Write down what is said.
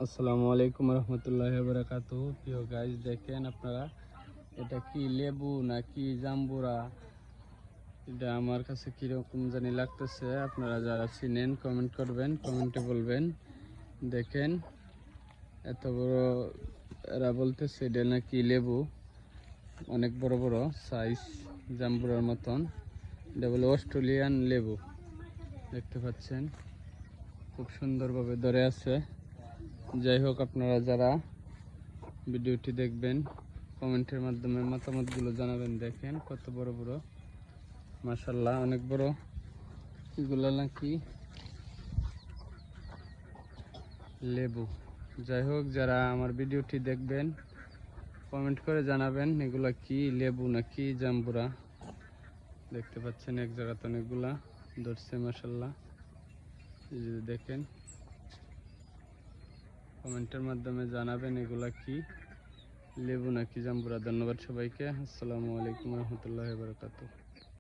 আসসালামু আলাইকুম রহমতুল্লাহি ওয়া বারাকাতুহু। প্রিয় গাইস, দেখেন আপনারা, এটা কি লেবু নাকি জাম্বুরা? এটা আমার কাছে কিরকম জানি লাগতেছে। আপনারা যারা চিনেন কমেন্ট করবেন, কমেন্টে বলবেন। দেখেন এত বড়, এরা বলতেছে এটা নাকি লেবু, অনেক বড় বড় সাইজ, জাম্বুরার মতন। এটা বলে অস্ট্রেলিয়ান লেবু। দেখতে পাচ্ছেন খুব সুন্দরভাবে ধরে আছে। যাই হোক, আপনারা যারা ভিডিওটি দেখবেন কমেন্টের মাধ্যমে মতামতগুলো জানাবেন। দেখেন কত বড় বড়, মাশাআল্লাহ অনেক বড়। এগুলো নাকি লেবু। যাই হোক, যারা আমার ভিডিওটি দেখবেন কমেন্ট করে জানাবেন এগুলা কি লেবু নাকি জাম্বুরা। দেখতে পাচ্ছেন এক জায়গাতে অনেকগুলা ধরছে, মাশাআল্লাহ। এই যে দেখেন, কমেন্টের মাধ্যমে জানাবেন এগুলা কি লেবু নাকি জাম্বুরা। ধন্যবাদ সবাইকে। আসসালামু আলাইকুম রহমতুল্লাহি ওয়া বারাকাতুহু।